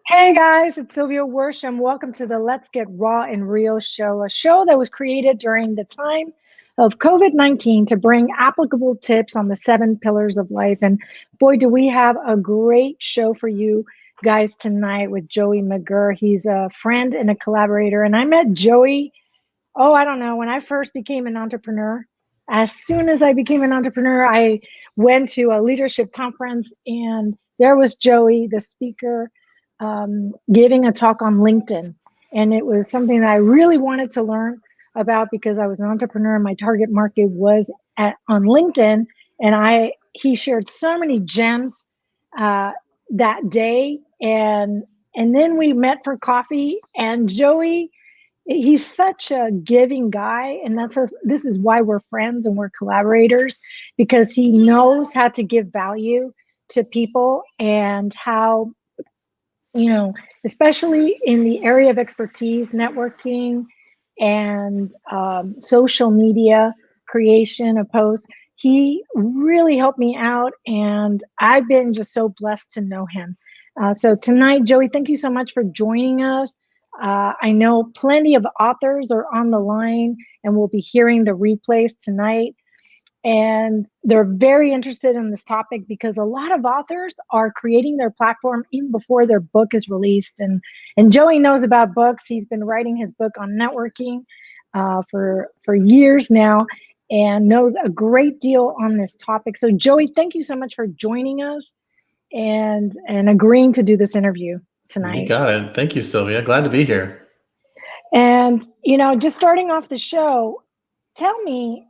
Hey guys, it's Sylviaworsham. Welcome to the Let's Get Raw and Real show, a show that was created during the time of COVID-19 to bring applicable tips on the 7 pillars of life. And boy, do we have a great show for you guys tonight with Joey McGirr. He's a friend and a collaborator. And I met Joey, I don't know, when I first became an entrepreneur. As soon as I became an entrepreneur, I went to a leadership conference and there was Joey, the speaker, giving a talk on LinkedIn. And it was something that I really wanted to learn about because I was an entrepreneur and my target market was on LinkedIn. And he shared so many gems that day. And then we met for coffee, and Joey, he's such a giving guy. And this is why we're friends and we're collaborators, because he knows how to give value to people and how, especially in the area of expertise, networking and social media creation of posts. He really helped me out, and I've been just so blessed to know him. So tonight, Joey, thank you so much for joining us. I know plenty of authors are on the line, and we'll be hearing the replays tonight. And they're very interested in this topic because a lot of authors are creating their platform even before their book is released. And Joey knows about books. He's been writing his book on networking for years now and knows a great deal on this topic. So Joey, thank you so much for joining us and agreeing to do this interview tonight. You got it. Thank you, Sylvia. Glad to be here. And, just starting off the show, tell me,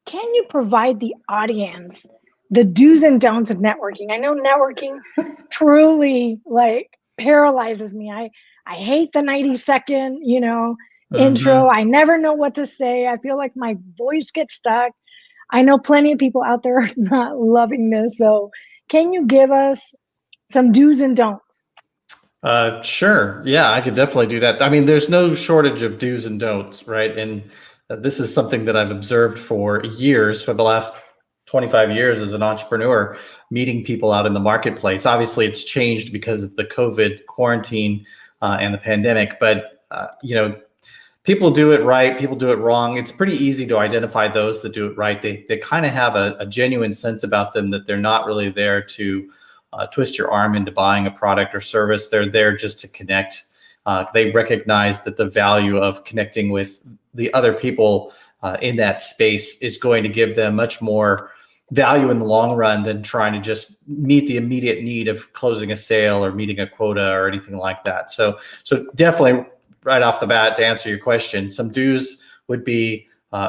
can you provide the audience the do's and don'ts of networking? I know networking truly paralyzes me. I hate the 90-second, intro. I never know what to say. I feel like my voice gets stuck. I know plenty of people out there are not loving this. So can you give us some do's and don'ts? Sure. Yeah, I could definitely do that. I mean, there's no shortage of do's and don'ts, right? And this is something that I've observed for years, for the last 25 years as an entrepreneur, meeting people out in the marketplace. Obviously, it's changed because of the COVID quarantine and the pandemic, but people do it right, people do it wrong. It's pretty easy to identify those that do it right. They kind of have a genuine sense about them that they're not really there to twist your arm into buying a product or service. They're there just to connect. They recognize that the value of connecting with the other people in that space is going to give them much more value in the long run than trying to just meet the immediate need of closing a sale or meeting a quota or anything like that. So definitely right off the bat, to answer your question, some do's would be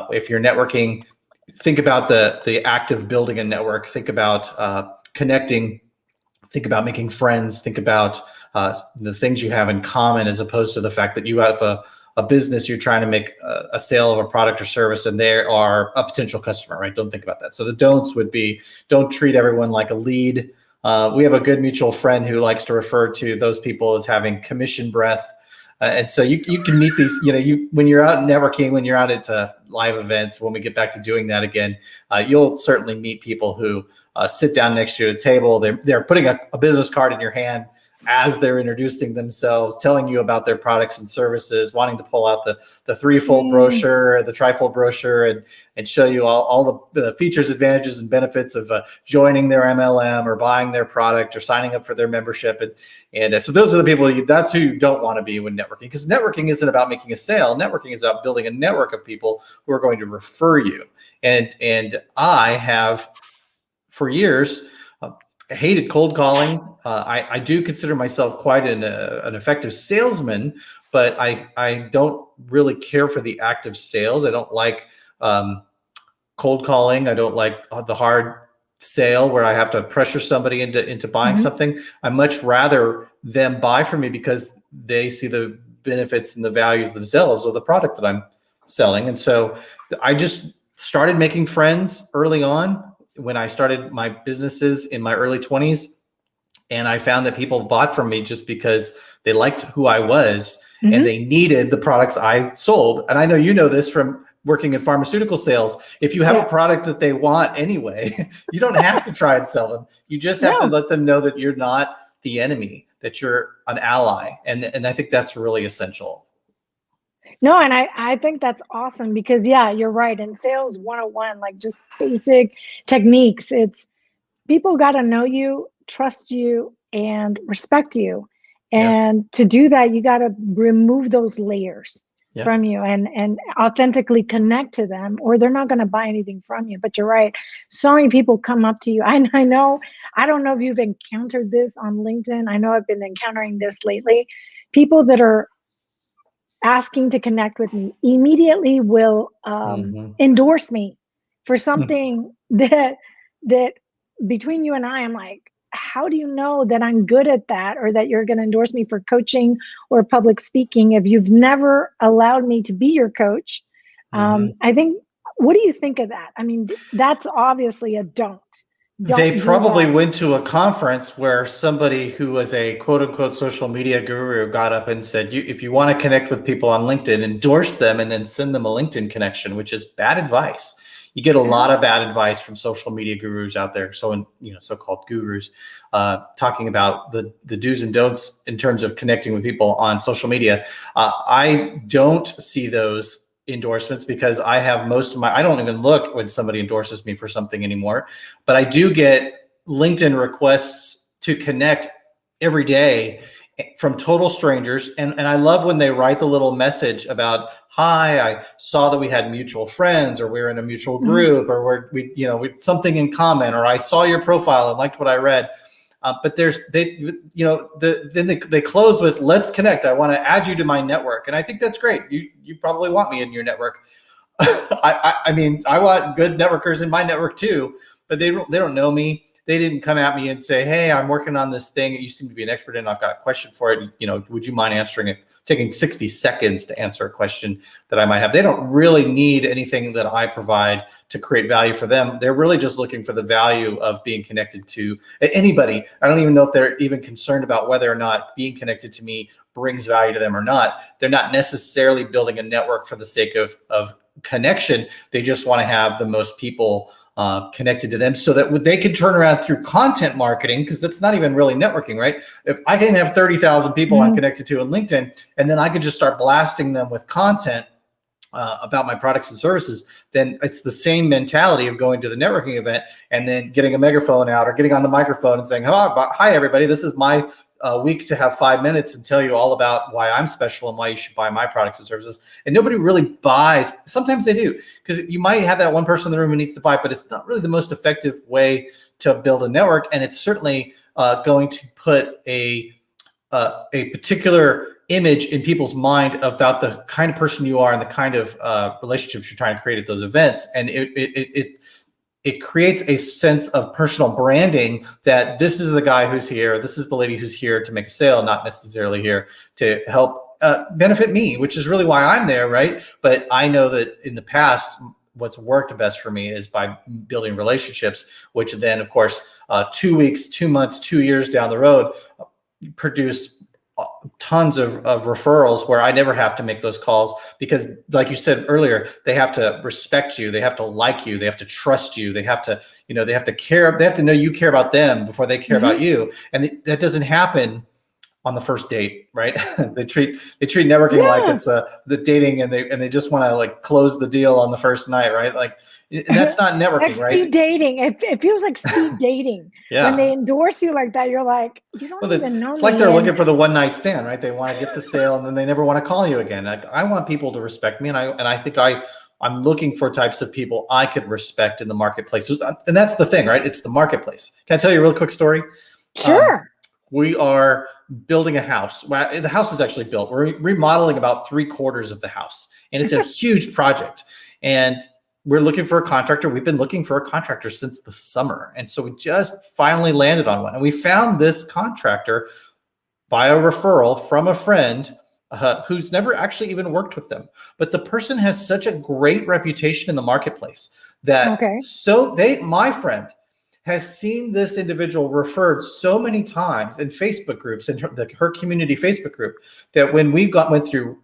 if you're networking, think about the act of building a network, think about connecting, think about making friends, think about the things you have in common, as opposed to the fact that you have a business, you're trying to make a sale of a product or service and they are a potential customer, right? Don't think about that. So the don'ts would be, don't treat everyone like a lead. We have a good mutual friend who likes to refer to those people as having commission breath. And so you can meet these, when you're out networking, when you're out at live events, when we get back to doing that again, you'll certainly meet people who sit down next to you at a table. They're putting a business card in your hand as they're introducing themselves, telling you about their products and services, wanting to pull out the threefold brochure, the trifold brochure, and show you all the features, advantages, and benefits of joining their MLM or buying their product or signing up for their membership. And so those are the people, that's who you don't want to be when networking, because networking isn't about making a sale. Networking is about building a network of people who are going to refer you. And I have, for years, hated cold calling. I do consider myself quite an effective salesman, but I don't really care for the act of sales. I don't like cold calling. I don't like the hard sale where I have to pressure somebody into buying something. I much rather them buy from me because they see the benefits and the values themselves of the product that I'm selling. And so I just started making friends early on when I started my businesses in my early 20s. And I found that people bought from me just because they liked who I was and they needed the products I sold. And I know you know this from working in pharmaceutical sales. If you have a product that they want anyway, you don't have to try and sell them. You just have to let them know that you're not the enemy, that you're an ally. And I think that's really essential. No, and I think that's awesome because, yeah, you're right. In sales 101, like just basic techniques, it's people got to know you, trust you, and respect you. Yeah. And to do that, you got to remove those layers Yeah. from you and authentically connect to them, or they're not going to buy anything from you. But you're right. So many people come up to you. I know, I don't know if you've encountered this on LinkedIn. I know I've been encountering this lately. People that are asking to connect with me immediately will endorse me for something that between you and I'm like, how do you know that I'm good at that, or that you're going to endorse me for coaching or public speaking if you've never allowed me to be your coach? I think, what do you think of that? I mean, that's obviously a don't. They probably went to a conference where somebody who was a quote unquote social media guru got up and said, if you want to connect with people on LinkedIn, endorse them and then send them a LinkedIn connection, which is bad advice. You get a lot of bad advice from social media gurus out there. So, so-called gurus, talking about the do's and don'ts in terms of connecting with people on social media. I don't see those endorsements because I have I don't even look when somebody endorses me for something anymore, but I do get LinkedIn requests to connect every day from total strangers. And I love when they write the little message about, hi, I saw that we had mutual friends, or we're in a mutual group, or we something in common, or I saw your profile and liked what I read. But then they close with, let's connect. I want to add you to my network. And I think that's great. You probably want me in your network. I mean, I want good networkers in my network too, but they don't know me. They didn't come at me and say, hey, I'm working on this thing you seem to be an expert in. I've got a question for it. Would you mind answering it? Taking 60 seconds to answer a question that I might have. They don't really need anything that I provide to create value for them. They're really just looking for the value of being connected to anybody. I don't even know if they're even concerned about whether or not being connected to me brings value to them or not. They're not necessarily building a network for the sake of connection. They just want to have the most people connected to them so that they can turn around through content marketing, because that's not even really networking, right? If I can have 30,000 people I'm connected to on LinkedIn, and then I could just start blasting them with content about my products and services, then it's the same mentality of going to the networking event and then getting a megaphone out or getting on the microphone and saying, hi, everybody, this is my week to have 5 minutes and tell you all about why I'm special and why you should buy my products and services. And nobody really buys. Sometimes they do, because you might have that one person in the room who needs to buy, but it's not really the most effective way to build a network. And it's certainly going to put a particular image in people's mind about the kind of person you are and the kind of relationships you're trying to create at those events. And it creates a sense of personal branding that this is the guy who's here, this is the lady who's here to make a sale, not necessarily here to help benefit me, which is really why I'm there, right? But I know that in the past, what's worked best for me is by building relationships, which then, of course, 2 weeks, 2 months, 2 years down the road, produce tons of referrals where I never have to make those calls, because like you said earlier, they have to respect you, they have to like you, they have to trust you, they have to, they have to care, they have to know you care about them before they care about you. And that doesn't happen on the first date, right? they treat networking like it's the dating, and they just want to like close the deal on the first night, right? Like, and that's not networking, like speed dating. It feels like speed dating. When they endorse you like that, you're like, you don't even know me. It's like they're looking for the one night stand, right? They want to get the sale and then they never want to call you again. I want people to respect me, and I think I'm looking for types of people I could respect in the marketplace. And that's the thing, right? It's the marketplace. Can I tell you a real quick story? Sure. We are building a house. Well, the house is actually built. We're remodeling about 3/4 of the house, and it's a huge project. And we're looking for a contractor. We've been looking for a contractor since the summer. And so we just finally landed on one. And we found this contractor by a referral from a friend who's never actually even worked with them. But the person has such a great reputation in the marketplace that my friend has seen this individual referred so many times in Facebook groups, in her community Facebook group, that when we went through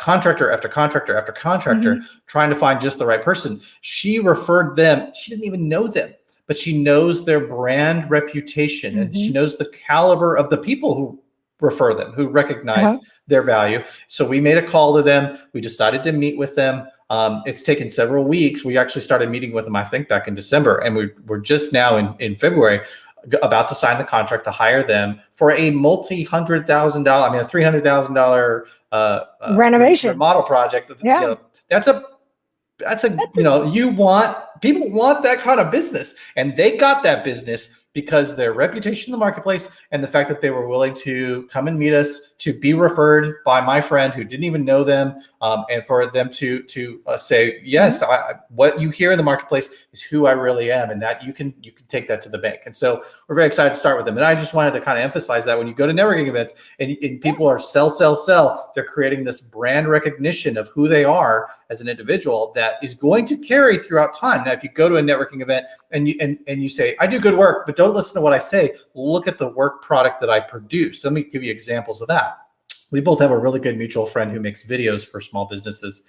contractor after contractor after contractor, trying to find just the right person, she referred them. She didn't even know them, but she knows their brand reputation and she knows the caliber of the people who refer them, who recognize their value. So we made a call to them. We decided to meet with them. It's taken several weeks. We actually started meeting with them, I think, back in December, and we're just now in February about to sign the contract to hire them for a $multi-$100,000, I mean, a $300,000 renovation remodel project. Yeah. You know, that's a people want that kind of business, and they got that business because their reputation in the marketplace and the fact that they were willing to come and meet us, to be referred by my friend who didn't even know them, and for them to say, yes, what you hear in the marketplace is who I really am, and that you can take that to the bank. And so we're very excited to start with them. And I just wanted to kind of emphasize that when you go to networking events and people are sell, they're creating this brand recognition of who they are as an individual that is going to carry throughout time. Now, if you go to a networking event and you say, I do good work, but don't listen to what I say, look at the work product that I produce. Let me give you examples of that. We both have a really good mutual friend who makes videos for small businesses,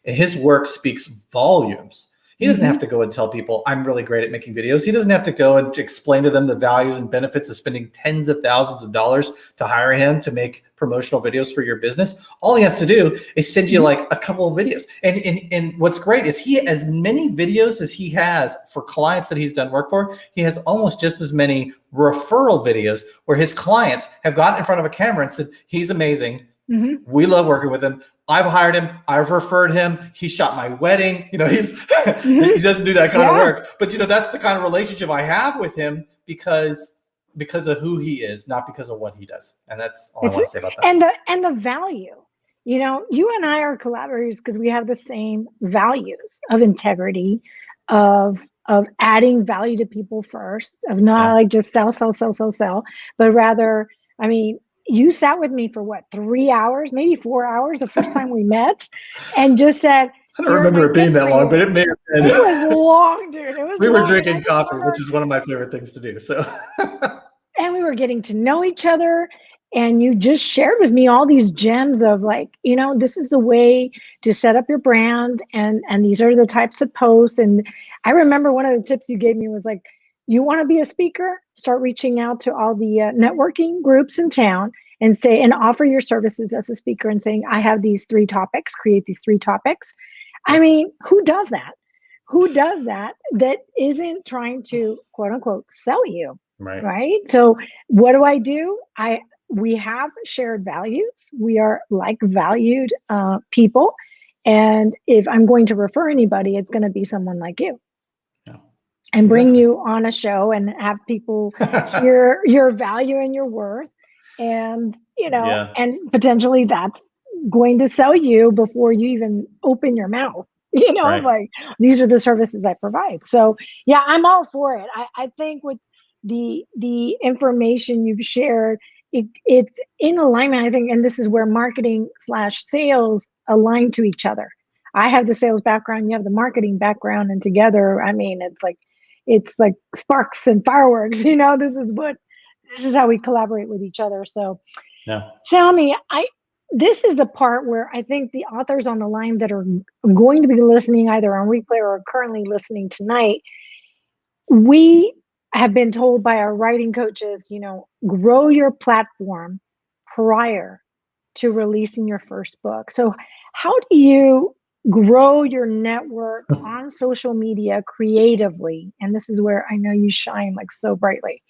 and his work speaks volumes. He doesn't have to go and tell people, I'm really great at making videos. He doesn't have to go and explain to them the values and benefits of spending tens of thousands of dollars to hire him to make promotional videos for your business. All he has to do is send you like a couple of videos. And what's great is he, as many videos as he has for clients that he's done work for, he has almost just as many referral videos where his clients have gotten in front of a camera and said, he's amazing. We love working with him. I've hired him. I've referred him. He shot my wedding. You know, he doesn't do that kind of work, but you know, that's the kind of relationship I have with him because of who he is, not because of what he does. And that's all I want to say about that. And the value, you know, you and I are collaborators because we have the same values of integrity, of adding value to people first, of not like just sell, but rather, I mean, you sat with me for what, 3 hours, maybe 4 hours the first time we met, and just said, I don't remember it being that long, but it may have been. It was long, dude. It was we were drinking coffee, which is one of my favorite things to do. So, and we were getting to know each other, and you just shared with me all these gems of like, you know, this is the way to set up your brand, and these are the types of posts. And I remember one of the tips you gave me was like, you want to be a speaker? Start reaching out to all the networking groups in town and offer your services as a speaker and saying, I have these 3 topics, create these 3 topics. I mean, who does that? Who does that isn't trying to, quote unquote, sell you? Right? So what do? We have shared values. We are like valued people. And if I'm going to refer anybody, it's going to be someone like you. And bring you on a show and have people hear your value and your worth. And, you know, and potentially that's going to sell you before you even open your mouth. You know, like these are the services I provide. So yeah, I'm all for it. I think with the information you've shared, it's in alignment, I think, and this is where marketing/sales align to each other. I have the sales background, you have the marketing background, and together, I mean, it's like sparks and fireworks, you know, this is how we collaborate with each other. So tell me, this is the part where I think the authors on the line that are going to be listening either on replay or are currently listening tonight, we have been told by our writing coaches, you know, grow your platform prior to releasing your first book. So how do you grow your network on social media creatively? And this is where I know you shine like so brightly.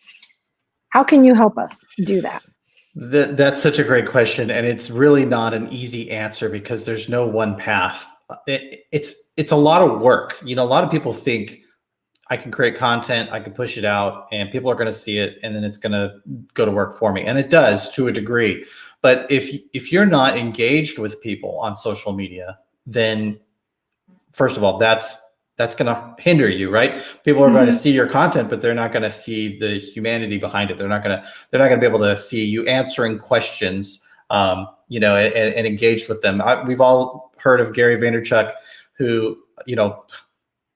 How can you help us do that? That's such a great question. And it's really not an easy answer because there's no one path. It's a lot of work. You know, a lot of people think I can create content, I can push it out, and people are going to see it, and then it's going to go to work for me. And it does to a degree. But if you're not engaged with people on social media, then first of all, that's going to hinder you, right? People are going to see your content, but they're not going to see the humanity behind it. They're not going to be able to see you answering questions, you know, and engage with them. We've all heard of Gary Vaynerchuk, who, you know,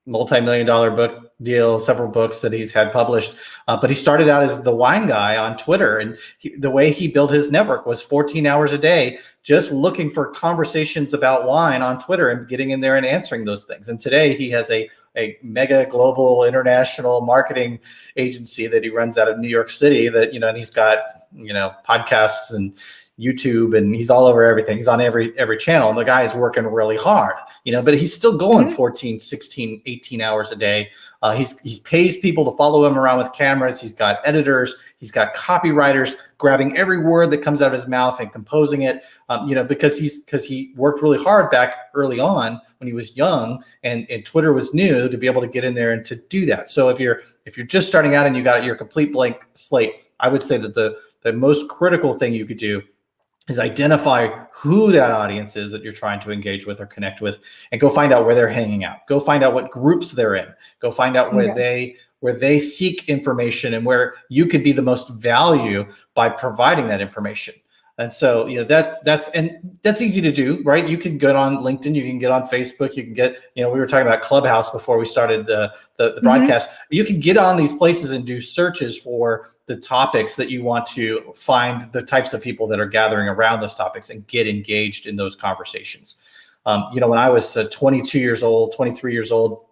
multi-million-dollar book deal, several books that he's had published. But he started out as the wine guy on Twitter. And the way he built his network was 14 hours a day, just looking for conversations about wine on Twitter and getting in there and answering those things. And today he has a mega global international marketing agency that he runs out of New York City that, and he's got, podcasts and YouTube, and he's all over everything. He's on every channel, and the guy is working really hard, but he's still going 14, 16, 18 hours a day. He pays people to follow him around with cameras. He's got editors. He's got copywriters grabbing every word that comes out of his mouth and composing it, because he worked really hard back early on when he was young, and Twitter was new, to be able to get in there and to do that. So if you're just starting out and you got your complete blank slate, I would say that the most critical thing you could do is identify who that audience is that you're trying to engage with or connect with, and go find out where they're hanging out. Go find out what groups they're in. Go find out where they seek information, and where you could be the most value by providing that information. And so, that's easy to do, right? You can get on LinkedIn, you can get on Facebook, you can get, we were talking about Clubhouse before we started the broadcast. You can get on these places and do searches for the topics that you want to find, the types of people that are gathering around those topics, and get engaged in those conversations. When I was 22 years old, 23 years old,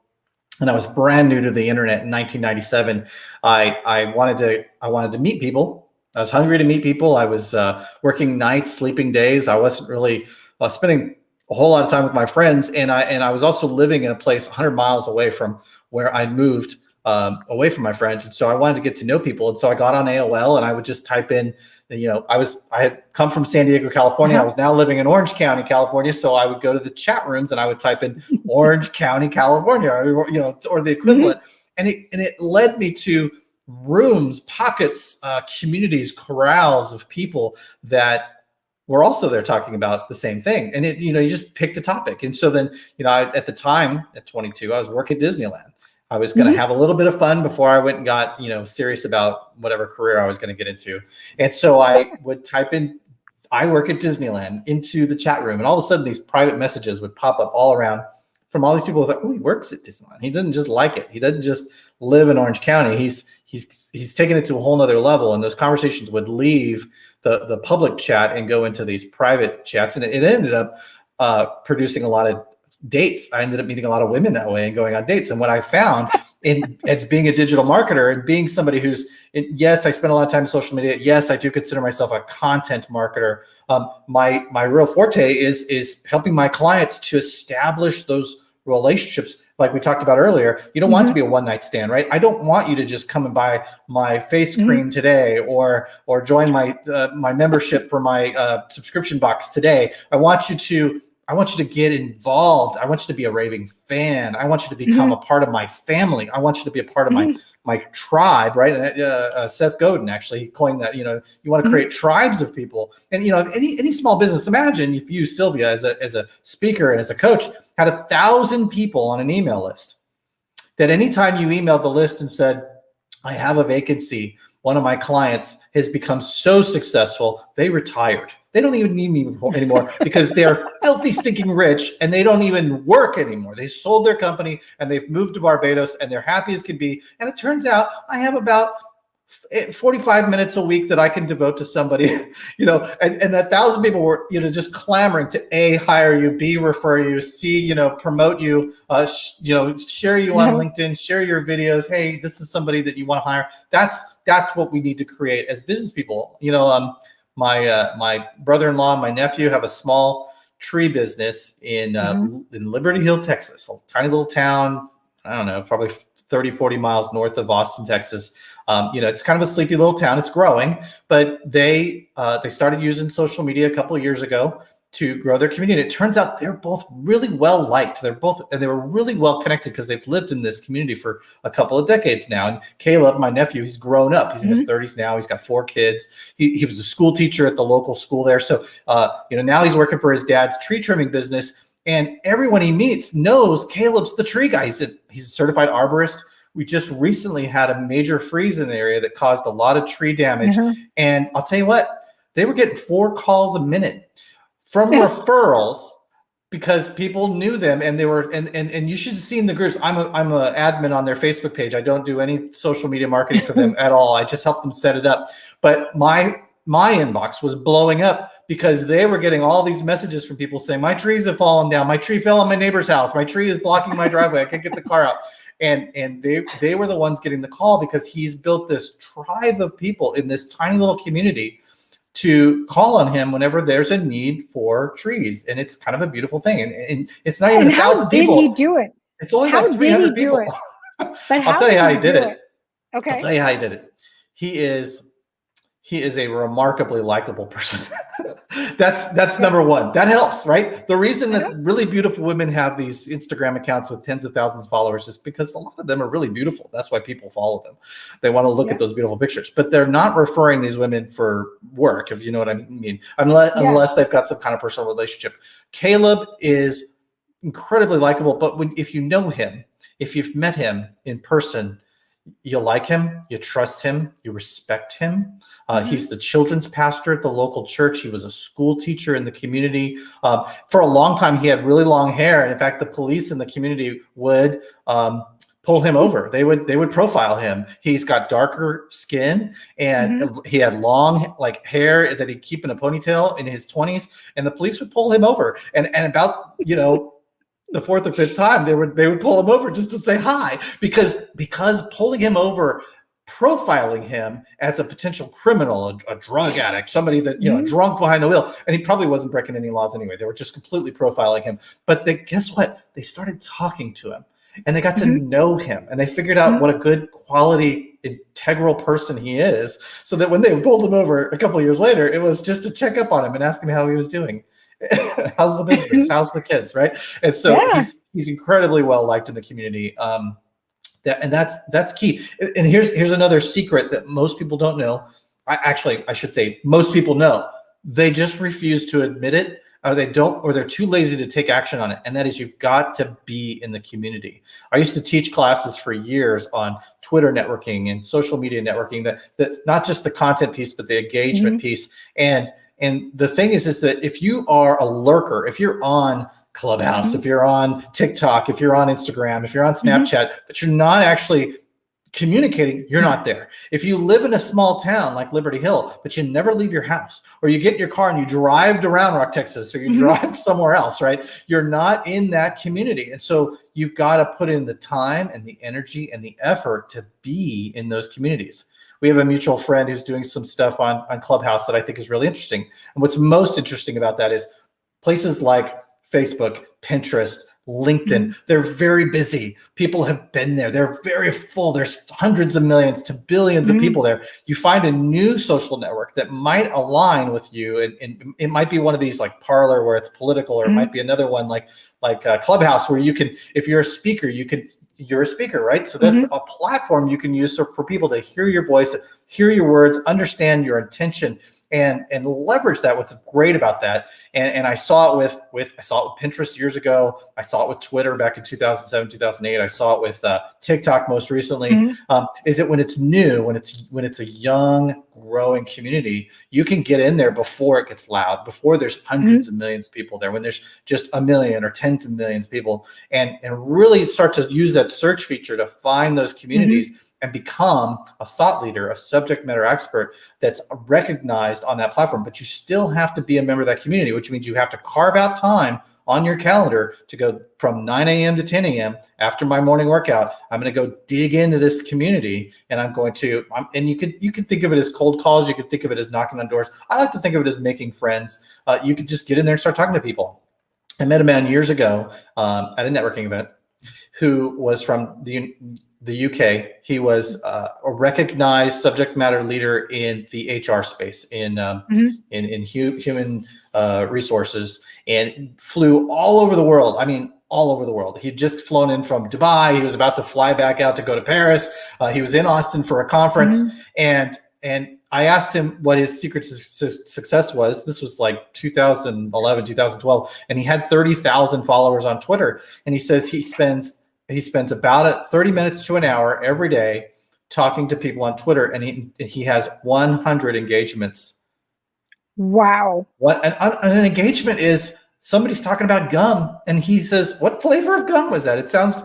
and I was brand new to the internet in 1997, I wanted to meet people. I was hungry to meet people. I was working nights, sleeping days. I wasn't really spending a whole lot of time with my friends, and I was also living in a place 100 miles away from where I moved, away from my friends. And so I wanted to get to know people. And so I got on AOL, and I would just type in, I had come from San Diego, California. I was now living in Orange County, California. So I would go to the chat rooms and I would type in Orange County, California, or the equivalent. And it led me to rooms, pockets, communities, corrals of people that were also there talking about the same thing. And you just picked a topic. And so then, at the time at 22, I was working at Disneyland. I was going to have a little bit of fun before I went and got, serious about whatever career I was going to get into. And so I would type in, I work at Disneyland, into the chat room. And all of a sudden these private messages would pop up all around from all these people who thought, oh, he works at Disneyland. He doesn't just like it. He doesn't just live in Orange County. He's taken it to a whole nother level. And those conversations would leave the public chat and go into these private chats. And it ended up producing a lot of dates. I ended up meeting a lot of women that way and going on dates. And what I found as being a digital marketer and being somebody yes, I spend a lot of time in social media. Yes, I do consider myself a content marketer. My real forte is helping my clients to establish those relationships. Like we talked about earlier, you don't want it to be a one-night stand, right? I don't want you to just come and buy my face cream today, or join my membership for my subscription box today. I want you to get involved. I want you to be a raving fan. I want you to become a part of my family. I want you to be a part of my tribe, right? Seth Godin actually coined that. You want to create tribes of people. And any small business. Imagine if you, Sylvia, as a speaker and as a coach, had 1,000 people on an email list. That anytime you emailed the list and said, "I have a vacancy," one of my clients has become so successful, they retired. They don't even need me anymore because they're filthy, stinking rich, and they don't even work anymore. They sold their company and they've moved to Barbados, and they're happy as can be. And it turns out I have about 45 minutes a week that I can devote to somebody, and that 1,000 people were, just clamoring to A, hire you, B, refer you, C, promote you, share you on LinkedIn, share your videos. Hey, this is somebody that you want to hire. That's what we need to create as business people. My brother-in-law and my nephew have a small tree business in Liberty Hill, Texas, a tiny little town. I don't know, probably 30, 40 miles north of Austin, Texas. It's kind of a sleepy little town. It's growing, but they started using social media a couple of years ago to grow their community. And it turns out they're both really well liked. They were really well connected because they've lived in this community for a couple of decades now. And Caleb, my nephew, he's grown up. He's in his 30s now. He's got 4 kids. He was a school teacher at the local school there. So, now he's working for his dad's tree trimming business. And everyone he meets knows Caleb's the tree guy. He's a certified arborist. We just recently had a major freeze in the area that caused a lot of tree damage. And I'll tell you what, they were getting 4 calls a minute from referrals because people knew them, and they were, and you should have seen the groups. I'm a admin on their Facebook page. I don't do any social media marketing for them at all. I just help them set it up. But my inbox was blowing up because they were getting all these messages from people saying, my trees have fallen down. My tree fell on my neighbor's house. My tree is blocking my driveway. I can't get the car out. And they were the ones getting the call because he's built this tribe of people in this tiny little community to call on him whenever there's a need for trees. And it's kind of a beautiful thing. And it's not even 1,000 people. How did he do it? It's only about 300 people. But I'll tell you how he did it. Okay. I'll tell you how he did it. He is a remarkably likable person. That's number one. That helps, right? The reason that really beautiful women have these Instagram accounts with tens of thousands of followers is because a lot of them are really beautiful. That's why people follow them. They want to look at those beautiful pictures, but they're not referring these women for work, if you know what I mean, unless they've got some kind of personal relationship. Caleb is incredibly likable, but if you know him, if you've met him in person, you like him, you trust him, you respect him. He's the children's pastor at the local church. He was a school teacher in the community. For a long time, he had really long hair. And in fact, the police in the community would pull him over. They would profile him. He's got darker skin, and he had long hair that he'd keep in a ponytail in his 20s. And the police would pull him over. And about, the fourth or fifth time, they would pull him over just to say hi, because pulling him over, profiling him as a potential criminal, a drug addict, somebody that, drunk behind the wheel. And he probably wasn't breaking any laws anyway. They were just completely profiling him. But guess what? They started talking to him, and they got to know him, and they figured out what a good quality, integral person he is, so that when they pulled him over a couple of years later, it was just to check up on him and ask him how he was doing. How's the business? How's the kids? Right. And so he's incredibly well liked in the community. That's key. And here's another secret that most people don't know. I should say most people know. They just refuse to admit it, or they're too lazy to take action on it. And that is, you've got to be in the community. I used to teach classes for years on Twitter networking and social media networking, that not just the content piece, but the engagement piece. And the thing is that if you are a lurker, if you're on Clubhouse, if you're on TikTok, if you're on Instagram, if you're on Snapchat, but you're not actually communicating, you're not there. If you live in a small town like Liberty Hill, but you never leave your house, or you get in your car and you drive to Round Rock, Texas, or you drive somewhere else, right? You're not in that community. And so you've got to put in the time and the energy and the effort to be in those communities. We have a mutual friend who's doing some stuff on Clubhouse that I think is really interesting. And what's most interesting about that is places like Facebook, Pinterest, LinkedIn, they're very busy. People have been there. They're very full. There's hundreds of millions to billions of people there. You find a new social network that might align with you. And it might be one of these like Parler where it's political, or it might be another one like Clubhouse where you can, if you're a speaker, you're a speaker, right? So that's a platform you can use for people to hear your voice, hear your words, understand your intention, and leverage that. What's great about that, and I saw it with Pinterest years ago. I saw it with Twitter back in 2007, 2008. I saw it with TikTok most recently. Is that when it's new, when it's a young, growing community, you can get in there before it gets loud, before there's hundreds of millions of people there, when there's just a million or tens of millions of people, and really start to use that search feature to find those communities and become a thought leader, a subject matter expert that's recognized on that platform. But you still have to be a member of that community, which means you have to carve out time on your calendar to go from 9 a.m. to 10 a.m. after my morning workout. I'm going to go dig into this community, and and you could think of it as cold calls. You could think of it as knocking on doors. I like to think of it as making friends. You could just get in there and start talking to people. I met a man years ago at a networking event who was from the UK. He was a recognized subject matter leader in the HR space, in human resources, and flew all over the world. I mean, all over the world. He'd just flown in from Dubai. He was about to fly back out to go to Paris. He was in Austin for a conference, and I asked him what his secret to success was. This was like 2011, 2012, and he had 30,000 followers on Twitter. And he says he spends about 30 minutes to an hour every day talking to people on Twitter, and he has 100 engagements. Wow. What an engagement is somebody's talking about gum, and he says, "What flavor of gum was that?"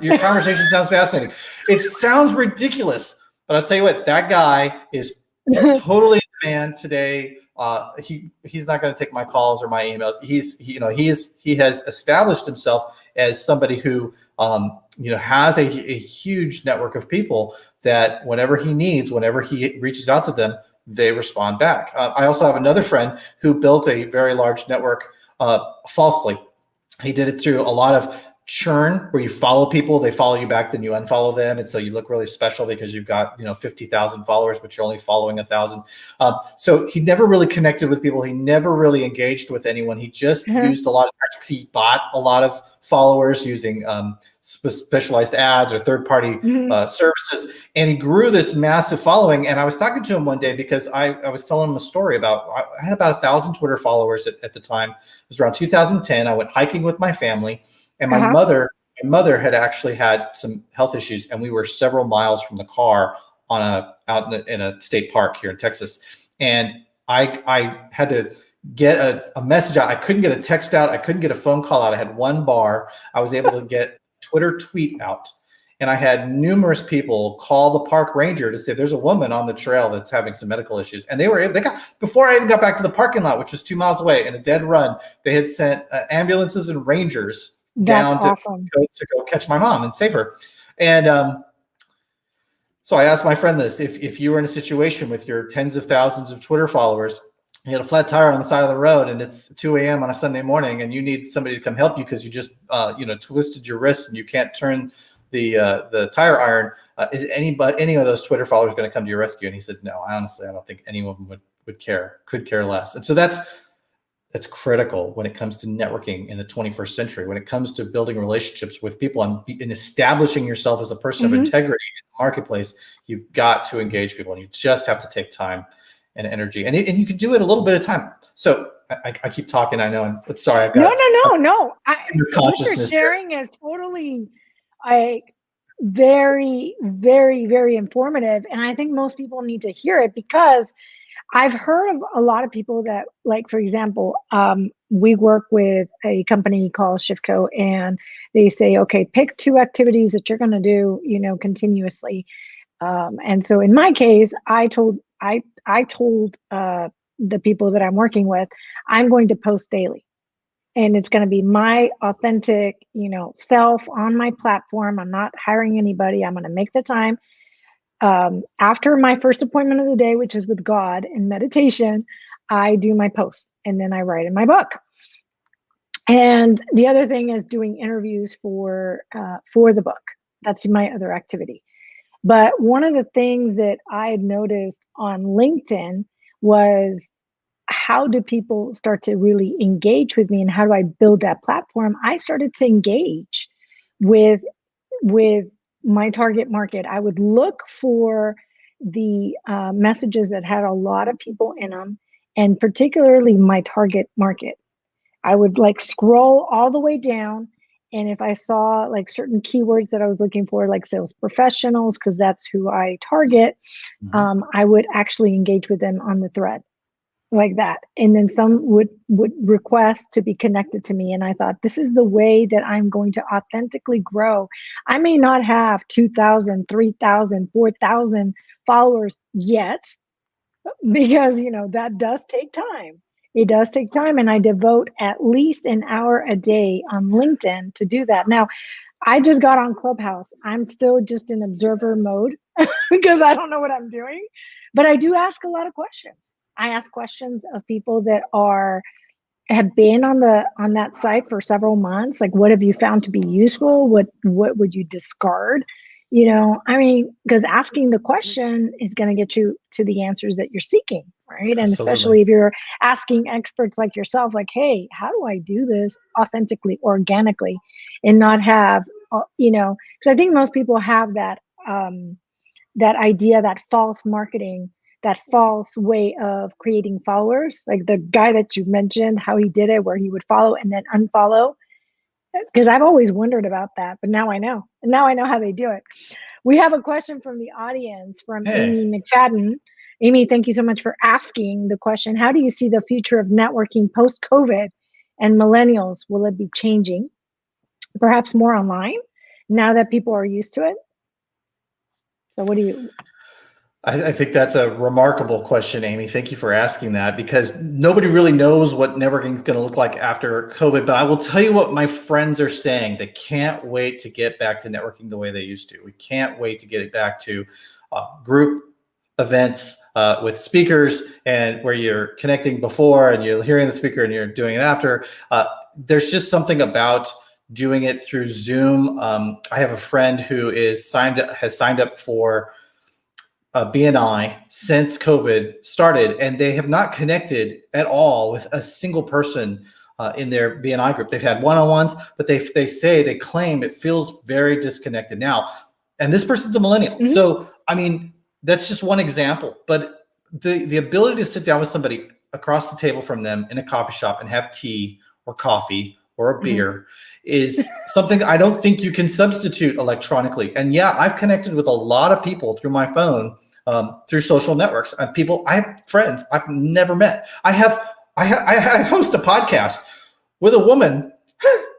Your conversation sounds fascinating. It sounds ridiculous, but I'll tell you what, that guy is totally a man today. He's not going to take my calls or my emails. He has established himself as somebody who has a huge network of people that whenever he needs, whenever he reaches out to them, they respond back. I also have another friend who built a very large network falsely. He did it through a lot of churn, where you follow people, they follow you back, then you unfollow them, and so you look really special because you've got 50,000 followers, but you're only following 1,000. So he never really connected with people. He never really engaged with anyone. He just used a lot of tactics. He bought a lot of followers using specialized ads or third-party services, and he grew this massive following. And I was talking to him one day because I was telling him a story about, I had about 1,000 Twitter followers at the time. It was around 2010. I went hiking with my family. And my mother had actually had some health issues, and we were several miles from the car out in a state park here in Texas. And I had to get a message out. I couldn't get a text out. I couldn't get a phone call out. I had one bar. I was able to get a Twitter tweet out. And I had numerous people call the park ranger to say there's a woman on the trail that's having some medical issues. And before I even got back to the parking lot, which was 2 miles away in a dead run, they had sent ambulances and rangers down to go catch my mom and save her. And so I asked my friend this: if you were in a situation with your tens of thousands of Twitter followers, you had a flat tire on the side of the road, and it's 2 a.m. on a Sunday morning, and you need somebody to come help you because you just twisted your wrist and you can't turn the tire iron, is any of those Twitter followers going to come to your rescue? And he said, no, I don't think any of them could care less. And so that's critical when it comes to networking in the 21st century, when it comes to building relationships with people and establishing yourself as a person of integrity in the marketplace. You've got to engage people, and you just have to take time and energy, and you can do it a little bit of time. So I keep talking. I know. I'm sorry. I've got no. What you're sharing is totally very, very, very informative, and I think most people need to hear it, because I've heard of a lot of people that, like, for example, we work with a company called Shiftco, and they say, okay, pick 2 activities that you're going to do, continuously. And so in my case, I told the people that I'm working with, I'm going to post daily, and it's going to be my authentic, self on my platform. I'm not hiring anybody. I'm going to make the time. After my first appointment of the day, which is with God and meditation, I do my post, and then I write in my book. And the other thing is doing interviews for the book. That's my other activity. But one of the things that I had noticed on LinkedIn was, how do people start to really engage with me, and how do I build that platform? I started to engage with my target market. I would look for the messages that had a lot of people in them, and particularly my target market. I would scroll all the way down, and if I saw certain keywords that I was looking for, like sales professionals, because that's who I target, I would actually engage with them on the thread like that. And then some would request to be connected to me. And I thought, this is the way that I'm going to authentically grow. I may not have 2,000, 3,000, 4,000 followers yet, because, that does take time. It does take time. And I devote at least an hour a day on LinkedIn to do that. Now, I just got on Clubhouse. I'm still just in observer mode because I don't know what I'm doing, but I do ask a lot of questions. I ask questions of people that have been on that site for several months. Like, what have you found to be useful? What would you discard? Because asking the question is going to get you to the answers that you're seeking, right? And especially if you're asking experts like yourself, like, hey, how do I do this authentically, organically, and not have, because I think most people have that idea, that false marketing, that false way of creating followers, like the guy that you mentioned, how he did it, where he would follow and then unfollow. Because I've always wondered about that, but now I know. And now I know how they do it. We have a question from the audience from Amy McFadden. Amy, thank you so much for asking the question. How do you see the future of networking post-COVID? and millennials, will it be changing? Perhaps more online now that people are used to it? So what do you? I think that's a remarkable question, Amy. Thank you for asking that, because nobody really knows what networking is going to look like after COVID. But I will tell you what my friends are saying. They can't wait to get back to networking the way they used to. We can't wait to get it back to group events with speakers, and where you're connecting before and you're hearing the speaker and you're doing it after. There's just something about doing it through Zoom. I have a friend who has signed up for BNI since COVID started, and they have not connected at all with a single person in their BNI group. They've had one-on-ones, but they claim it feels very disconnected now. And this person's a millennial. Mm-hmm. So, I mean, that's just one example, but the ability to sit down with somebody across the table from them in a coffee shop and have tea or coffee or a beer is something I don't think you can substitute electronically. And yeah, I've connected with a lot of people through my phone, through social networks, and I have friends I've never met. I host a podcast with a woman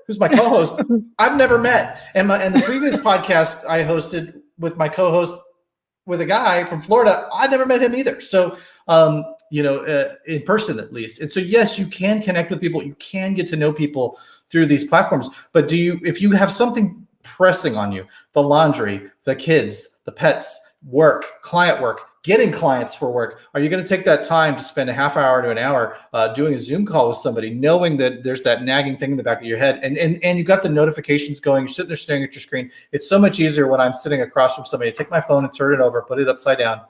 who's my co-host I've never met. And the previous podcast I hosted with my co-host with a guy from Florida, I never met him either. So, in person at least. And so, yes, you can connect with people. You can get to know people through these platforms. But if you have something pressing on you, the laundry, the kids, the pets, work, client work, getting clients for work, are you going to take that time to spend a half hour to an hour doing a Zoom call with somebody, knowing that there's that nagging thing in the back of your head, and you've got the notifications going, you're sitting there staring at your screen? It's so much easier when I'm sitting across from somebody to take my phone and turn it over, put it upside down,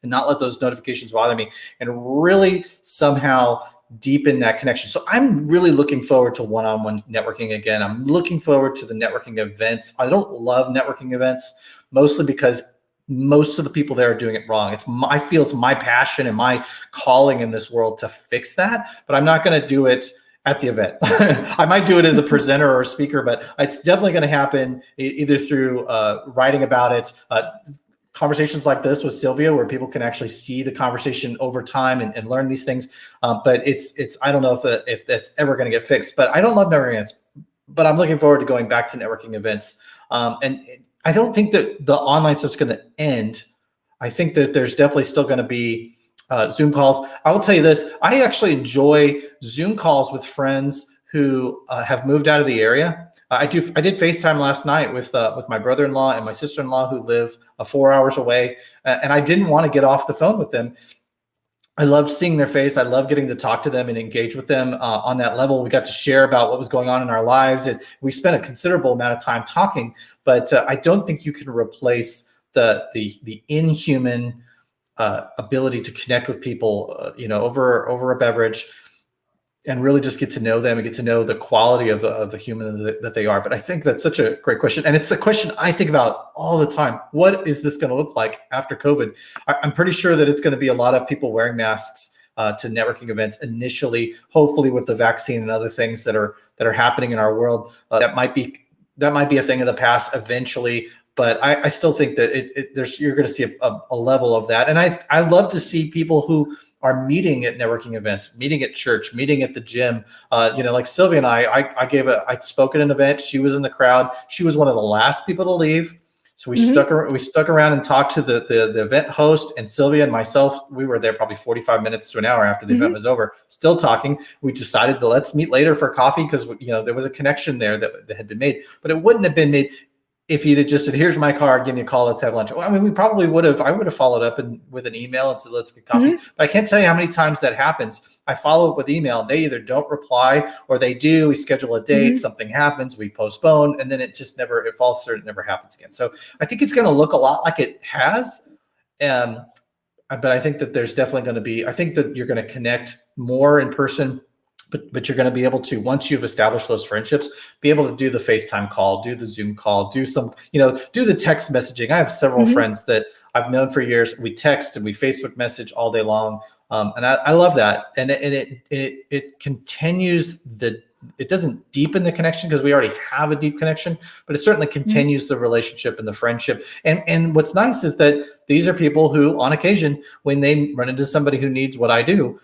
and not let those notifications bother me, and really somehow deepen that connection. So I'm really looking forward to one-on-one networking again. I'm looking forward to the networking events. I don't love networking events, mostly because most of the people there are doing it wrong. I feel it's my passion and my calling in this world to fix that, but I'm not going to do it at the event. I might do it as a presenter or a speaker, but it's definitely going to happen either through writing about it, conversations like this with Sylvia, where people can actually see the conversation over time and learn these things. But I don't know if that's ever going to get fixed. But I don't love networking events, but I'm looking forward to going back to networking events. And I don't think that the online stuff's going to end. I think that there's definitely still going to be Zoom calls. I will tell you this: I actually enjoy Zoom calls with friends who have moved out of the area. I did FaceTime last night with my brother-in-law and my sister-in-law, who live 4 hours away, and I didn't want to get off the phone with them. I loved seeing their face. I love getting to talk to them and engage with them on that level. We got to share about what was going on in our lives, and we spent a considerable amount of time talking. But I don't think you can replace the inhuman ability to connect with people, over a beverage, and really just get to know them and get to know the quality of the human that they are. But I think that's such a great question. And it's a question I think about all the time. What is this going to look like after COVID? I'm pretty sure that it's going to be a lot of people wearing masks to networking events initially, hopefully with the vaccine and other things that are happening in our world. That might be a thing of the past eventually. But I still think that you're going to see a level of that. And I love to see people who are meeting at networking events, meeting at church, meeting at the gym. Like Sylvia and I spoke at an event. She was in the crowd. She was one of the last people to leave. So we stuck around and talked to the event host, and Sylvia and myself. We were there probably 45 minutes to an hour after the event was over, still talking. We decided to let's meet later for coffee because there was a connection there that had been made, but it wouldn't have been made if you'd have just said, "Here's my card, give me a call, let's have lunch." Well, I mean, we probably would have. I would have followed up with an email and said, "Let's get coffee." But I can't tell you how many times that happens. I follow up with email. They either don't reply or they do. We schedule a date, something happens, we postpone, and then it falls through. It never happens again. So I think it's going to look a lot like it has. But I think that there's definitely going to be. I think that you're going to connect more in person. But you're going to be able to, once you've established those friendships, be able to do the FaceTime call, do the Zoom call, do the text messaging. I have several friends that I've known for years. We text and we Facebook message all day long. And I love that. And it continues it doesn't deepen the connection because we already have a deep connection, but it certainly continues the relationship and the friendship. And what's nice is that these are people who, on occasion, when they run into somebody who needs what I do,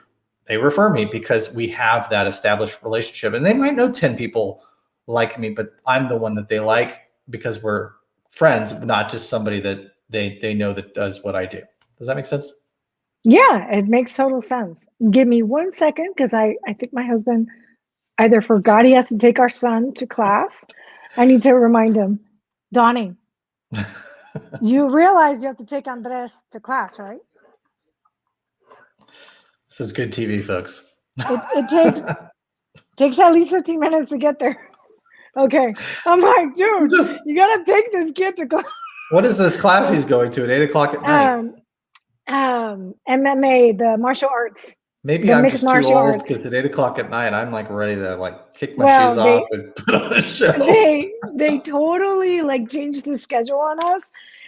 they refer me because we have that established relationship. And they might know 10 people like me, but I'm the one that they like because we're friends, not just somebody that they know that does what I do. Does that make sense? Yeah, it makes total sense. Give me 1 second because I think my husband either forgot he has to take our son to class. I need to remind him, Donnie, you realize you have to take Andres to class, right? This is good TV, folks. It takes at least 15 minutes to get there. Okay. I'm like, dude, you gotta take this kid to class. What is this class he's going to at 8 o'clock at night? MMA, the martial arts. Maybe I'm just too old because at 8 o'clock at night, I'm like ready to like kick my shoes off and put on a show. They totally like changed the schedule on us.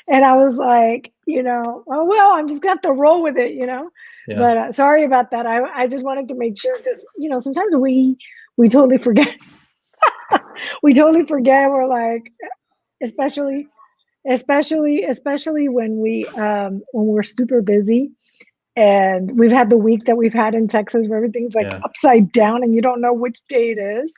And I was like, oh, well, I'm just gonna have to roll with it, Yeah. But sorry about that. I just wanted to make sure because, sometimes we totally forget. We totally forget. We're like, especially when we're super busy. And we've had the week that we've had in Texas where everything's like upside down and you don't know which day it is.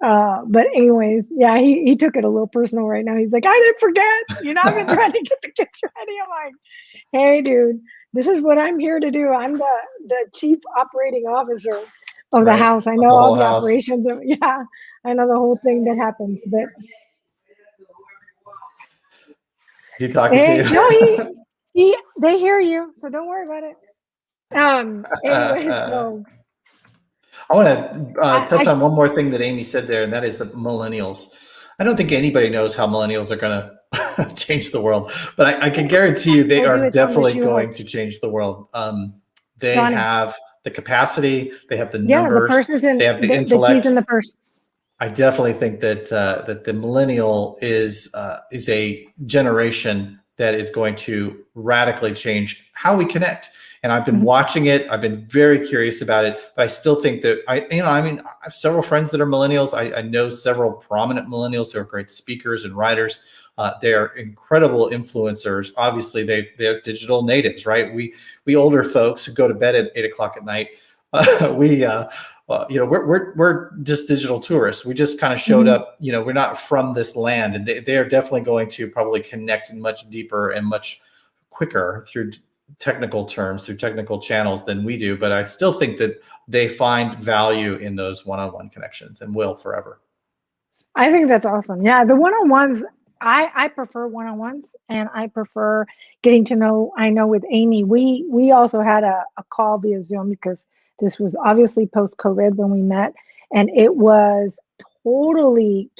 But anyways, he took it a little personal right now. He's like, I didn't forget. I've been trying to get the kids ready. I'm like, hey, dude, this is what I'm here to do. I'm the chief operating officer of the house. I know all the operations. I know the whole thing that happens. But is he talking to you? No, they hear you, so don't worry about it. Anyway, so I want to touch on one more thing that Amy said there, and that is the millennials. I don't think anybody knows how millennials are going to change the world, but I can guarantee you they are definitely going to change the world. They have the capacity, they have the numbers, they have the intellect. The keys in the purse. I definitely think that that the millennial is a generation that is going to radically change how we connect. And I've been watching it. I've been very curious about it, but I still think that I have several friends that are millennials. I know several prominent millennials who are great speakers and writers. They are incredible influencers. Obviously, they're digital natives, right? We older folks who go to bed at 8 o'clock at night, we're just digital tourists. We just kind of showed up. We're not from this land, and they are definitely going to probably connect much deeper and much quicker through technical terms, through technical channels than we do. But I still think that they find value in those one-on-one connections and will forever. I think that's awesome. Yeah, the one-on-ones, I prefer one-on-ones, and I prefer getting to know. I know with Amy, we also had a call via Zoom because this was obviously post-COVID when we met, and it was totally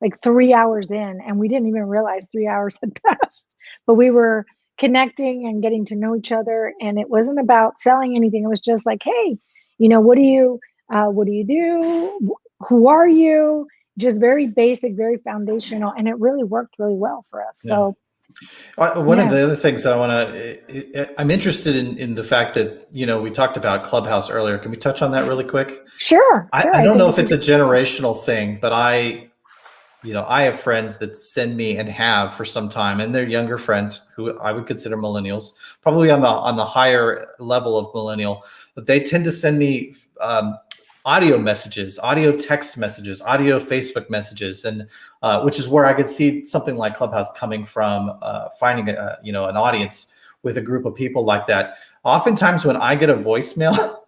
like 3 hours in, and we didn't even realize 3 hours had passed. But we were connecting and getting to know each other, and it wasn't about selling anything. It was just like, hey, what do you do? Who are you? Just very basic, very foundational, and it really worked really well for us. So one of the other things that I'm interested in the fact that, we talked about Clubhouse earlier. Can we touch on that really quick? Sure. I don't know if it's a generational thing, but I have friends that send me and have for some time, and they're younger friends who I would consider millennials, probably on the higher level of millennial, but they tend to send me audio messages, audio text messages, audio Facebook messages, and which is where I could see something like Clubhouse coming from, finding an audience with a group of people like that. Oftentimes when I get a voicemail,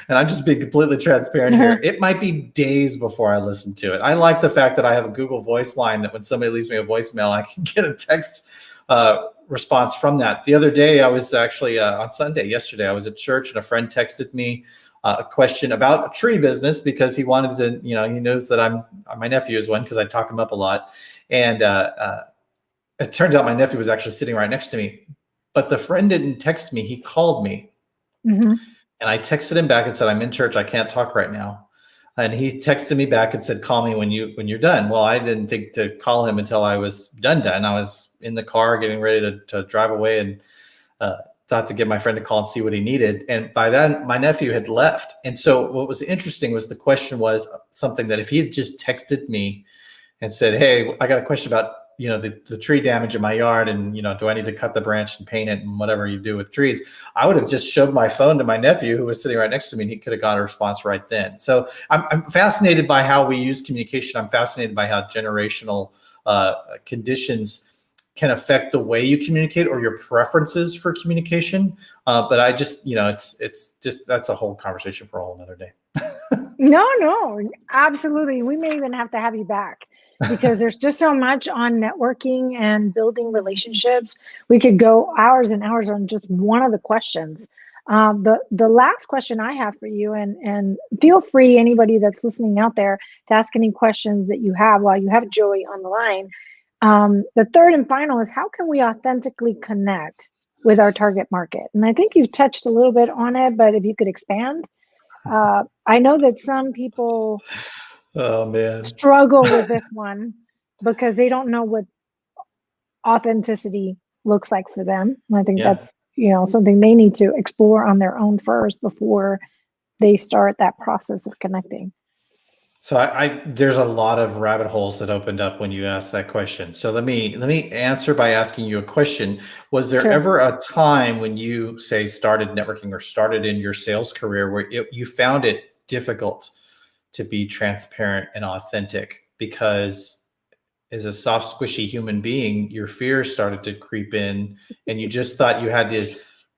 and I'm just being completely transparent here, it might be days before I listen to it. I like the fact that I have a Google Voice line that when somebody leaves me a voicemail, I can get a text response from that. The other day, I was actually on Sunday, yesterday, I was at church and a friend texted me a question about a tree business because he wanted to, he knows that my nephew is one because I talk him up a lot. And it turns out my nephew was actually sitting right next to me, but the friend didn't text me. He called me. And I texted him back and said, I'm in church. I can't talk right now. And he texted me back and said, call me when you're done. Well, I didn't think to call him until I was done. I was in the car getting ready to drive away and thought to get my friend to call and see what he needed. And by then my nephew had left. And so what was interesting was the question was something that if he had just texted me and said, hey, I got a question about the tree damage in my yard, and do I need to cut the branch and paint it and whatever you do with trees, I would have just showed my phone to my nephew who was sitting right next to me, and he could have got a response right then. So I'm fascinated by how we use communication. I'm fascinated by how generational conditions can affect the way you communicate or your preferences for communication. But I just, it's just, that's a whole conversation for a whole nother day. No, absolutely. We may even have to have you back because there's just so much on networking and building relationships. We could go hours and hours on just one of the questions. The last question I have for you, and feel free, anybody that's listening out there, to ask any questions that you have while you have Joey on the line. The third and final is, how can we authentically connect with our target market? And I think you've touched a little bit on it, but if you could expand. I know that some people struggle with this one because they don't know what authenticity looks like for them. And I think that's something they need to explore on their own first before they start that process of connecting. So there's a lot of rabbit holes that opened up when you asked that question. So let me answer by asking you a question. Was there ever a time when you, say, started networking or started in your sales career where you found it difficult to be transparent and authentic because, as a soft, squishy human being, your fears started to creep in, and you just thought you had to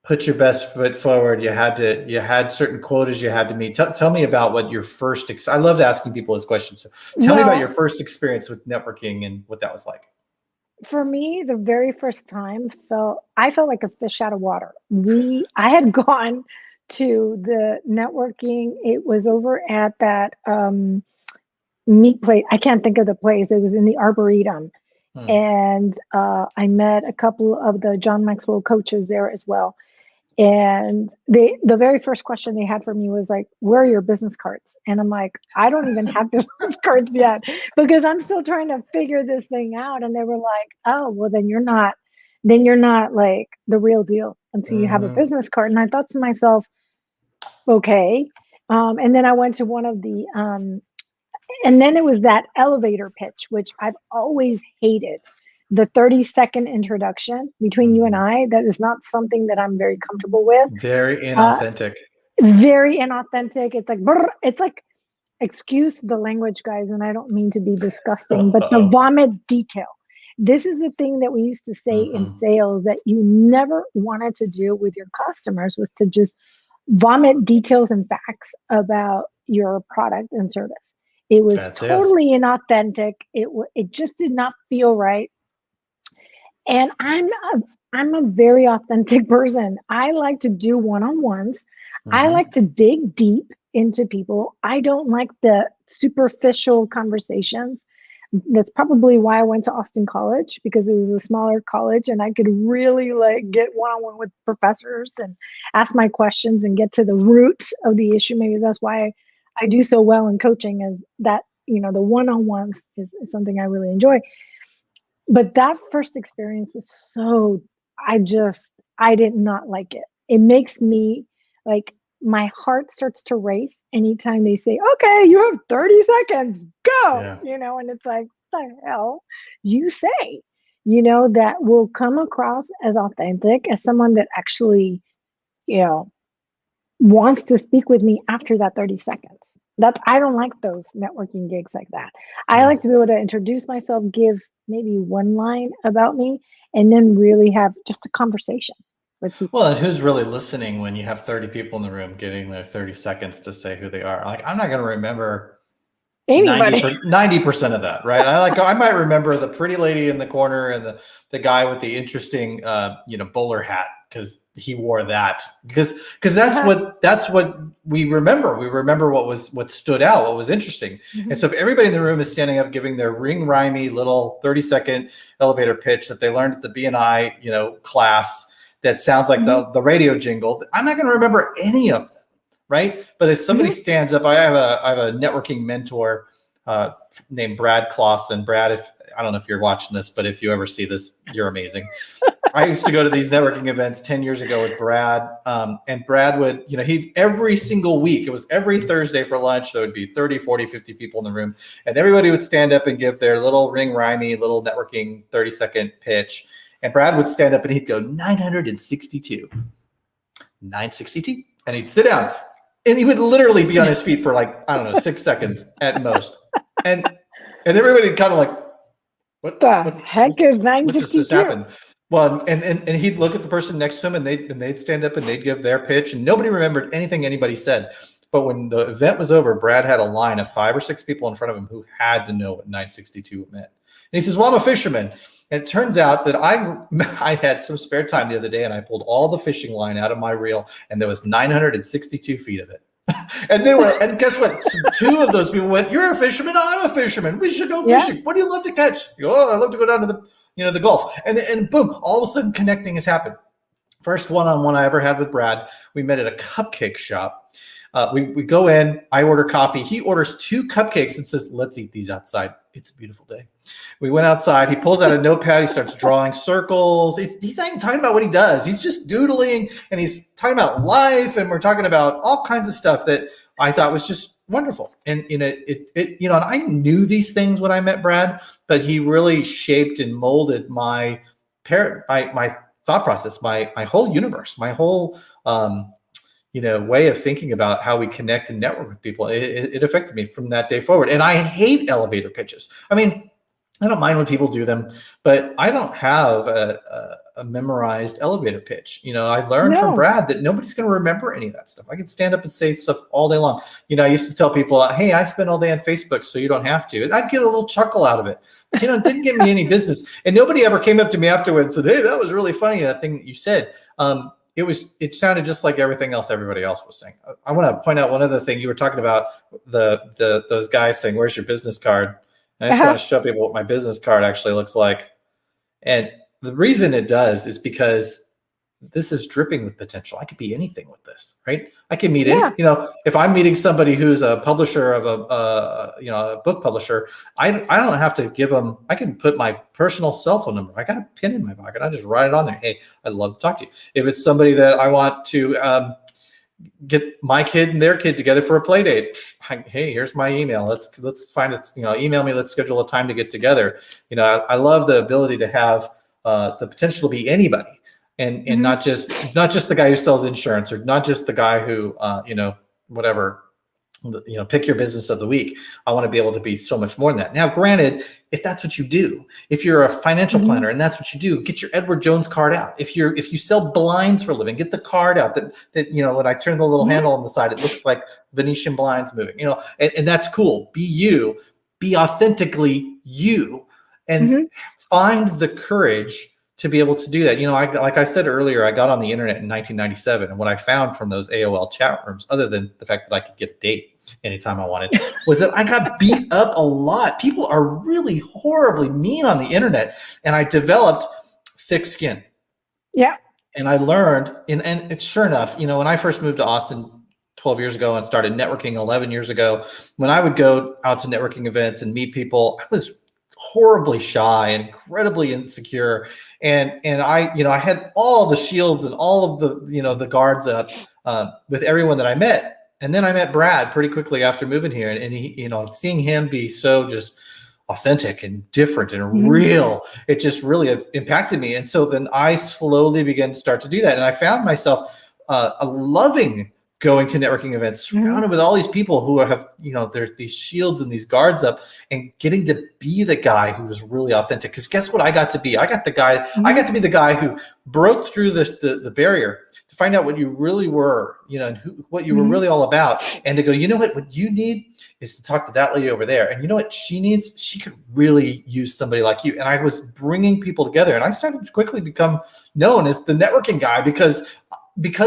put your best foot forward? You had certain quotas you had to meet. Tell me about what your first, I love asking people this question. So tell me about your first experience with networking and what that was like. For me, the very first time I felt like a fish out of water. I had gone to the networking. It was over at that meat place. I can't think of the place. It was in the Arboretum. And I met a couple of the John Maxwell coaches there as well. And the very first question they had for me was like, where are your business cards? And I'm like, I don't even have business cards yet because I'm still trying to figure this thing out. And they were like, oh, well, then you're not like the real deal until you have a business card. And I thought to myself, okay. And then I went to one of the, and then it was that elevator pitch, which I've always hated. The 30-second introduction between you and I, that is not something that I'm very comfortable with. Very inauthentic. Very inauthentic. It's like, brr, it's like, excuse the language, guys, and I don't mean to be disgusting, but the vomit detail. This is the thing that we used to say in sales that you never wanted to do with your customers, was to just vomit details and facts about your product and service. It was totally inauthentic. It just did not feel right. And I'm a very authentic person. I like to do one-on-ones. I like to dig deep into people. I don't like the superficial conversations. That's probably why I went to Austin College, because it was a smaller college and I could really like get one-on-one with professors and ask my questions and get to the root of the issue. Maybe that's why I do so well in coaching, is that, the one-on-ones is something I really enjoy. But that first experience was I did not like it. It makes me like, my heart starts to race anytime they say, okay, you have 30 seconds, go, and it's like, what the hell you say, that will come across as authentic, as someone that actually, wants to speak with me after that 30 seconds. I don't like those networking gigs like that. I like to be able to introduce myself, give maybe one line about me, and then really have just a conversation with people. Well, and who's really listening when you have 30 people in the room getting their 30 seconds to say who they are? Like, I'm not going to remember 90% of that, right? I might remember the pretty lady in the corner and the guy with the interesting, bowler hat, because he wore that, because that's what we remember. We remember what stood out, what was interesting. And so if everybody in the room is standing up, giving their ring-rhymey little 30-second elevator pitch that they learned at the BNI, class, that sounds like the radio jingle, I'm not going to remember any of them. Right. But if somebody stands up, I have a networking mentor named Brad Clausen. Brad, I don't know if you're watching this, but if you ever see this, you're amazing. I used to go to these networking events 10 years ago with Brad. And Brad would, he every single week, it was every Thursday for lunch, there would be 30, 40, 50 people in the room. And everybody would stand up and give their little ring-rhymey, little networking 30-second pitch. And Brad would stand up and he'd go, 962. 962. And he'd sit down. And he would literally be on his feet for 6 seconds at most. And everybody kind of like, what the heck is 962? What just this happened? Well, and he'd look at the person next to him and they'd stand up and they'd give their pitch, and nobody remembered anything anybody said. But when the event was over, Brad had a line of 5 or 6 people in front of him who had to know what 962 meant. And he says, well, I'm a fisherman. And it turns out that I had some spare time the other day and I pulled all the fishing line out of my reel, and there was 962 feet of it. And guess what? 2 of those people went, you're a fisherman? I'm a fisherman. We should go fishing. Yeah. What do you love to catch? You go, oh, I love to go down to the Gulf. And boom, all of a sudden connecting has happened. First one-on-one I ever had with Brad. We met at a cupcake shop. We go in, I order coffee. He orders 2 cupcakes and says, let's eat these outside. It's a beautiful day. We went outside. He pulls out a notepad. He starts drawing circles. He's not even talking about what he does. He's just doodling, and he's talking about life, and we're talking about all kinds of stuff that I thought was just wonderful. And and I knew these things when I met Brad, but he really shaped and molded my thought process, my whole universe, my whole way of thinking about how we connect and network with people. It affected me from that day forward. And I hate elevator pitches. I mean, I don't mind when people do them, but I don't have a memorized elevator pitch. I learned from Brad that nobody's going to remember any of that stuff. I can stand up and say stuff all day long. I used to tell people, hey, I spend all day on Facebook, so you don't have to. I'd get a little chuckle out of it. But, it didn't give me any business. And nobody ever came up to me afterwards and said, hey, that was really funny, that thing that you said. It sounded just like everything else everybody else was saying. I want to point out one other thing. You were talking about those guys saying, where's your business card? And I just want to show people what my business card actually looks like. And the reason it does is because this is dripping with potential. I could be anything with this, right? I can meet it. If I'm meeting somebody who's a publisher of a book publisher, I don't have to give them, I can put my personal cell phone number. I got a pin in my pocket. I just write it on there. Hey, I'd love to talk to you. If it's somebody that I want to get my kid and their kid together for a play date, hey, here's my email. Let's find it, email me, let's schedule a time to get together. I love the ability to have the potential to be anybody. And not just the guy who sells insurance, or not just the guy who whatever, pick your business of the week. I want to be able to be so much more than that. Now, granted, if that's what you do, if you're a financial planner and that's what you do, get your Edward Jones card out. If you sell blinds for a living, get the card out that when I turn the little handle on the side, it looks like Venetian blinds moving. And that's cool. Be you, be authentically you, and find the courage to be able to do that. Like I said earlier, I got on the internet in 1997, and what I found from those AOL chat rooms, other than the fact that I could get a date anytime I wanted, was that I got beat up a lot. People are really horribly mean on the internet, and I developed thick skin. Yeah. And I learned, and sure enough, when I first moved to Austin 12 years ago and started networking 11 years ago, when I would go out to networking events and meet people, I was horribly shy, incredibly insecure. And I had all the shields and all of the guards up with everyone that I met. And then I met Brad pretty quickly after moving here, and he, seeing him be so just authentic and different and real, it just really impacted me. And so then I slowly began to start to do that. And I found myself loving going to networking events, surrounded with all these people who have, there's these shields and these guards up, and getting to be the guy who was really authentic. Because guess what I got to be? I got to be the guy who broke through the barrier to find out what you really were, and what you were really all about. And to go, what you need is to talk to that lady over there. And you know what she needs? She could really use somebody like you. And I was bringing people together, and I started to quickly become known as the networking guy because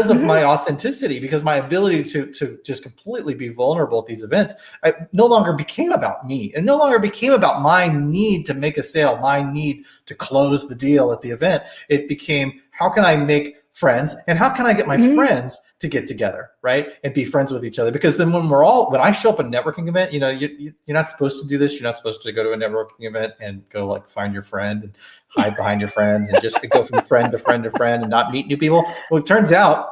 of my authenticity, because my ability to just completely be vulnerable at these events, I no longer became about me. It no longer became about my need to make a sale, my need to close the deal at the event. It became, how can I make friends, and how can I get my friends to get together, right, and be friends with each other? Because then when I show up at a networking event, you're not supposed to do this. You're not supposed to go to a networking event and go like find your friend and hide behind your friends and just go from friend to friend to friend and not meet new people. Well, it turns out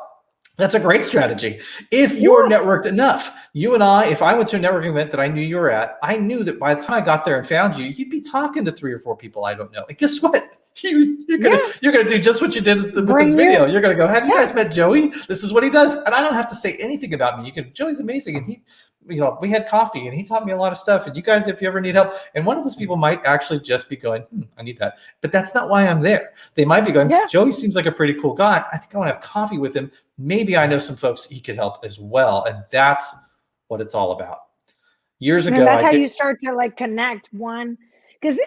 that's a great strategy. If you're networked enough, you and I, if I went to a networking event that I knew you were at, I knew that by the time I got there and found you, you'd be talking to 3 or 4 people I don't know. And guess what? You're gonna do just what you did with this video. You're gonna go, have you guys met Joey? This is what he does, and I don't have to say anything about me. Joey's amazing, and he, we had coffee, and he taught me a lot of stuff. And you guys, if you ever need help, and one of those people might actually just be going, I need that, but that's not why I'm there. They might be going, Joey seems like a pretty cool guy. I think I want to have coffee with him. Maybe I know some folks he could help as well, and that's what it's all about. Years ago, that's how you start to like connect one, because.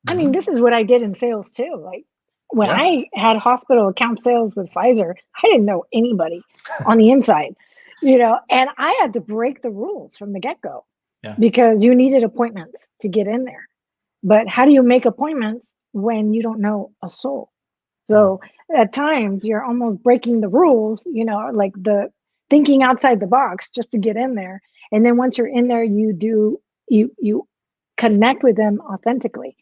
I mean, this is what I did in sales too. Like when I had hospital account sales with Pfizer, I didn't know anybody on the inside, and I had to break the rules from the get-go because you needed appointments to get in there. But how do you make appointments when you don't know a soul? So at times you're almost breaking the rules, like the thinking outside the box just to get in there. And then once you're in there, you connect with them authentically.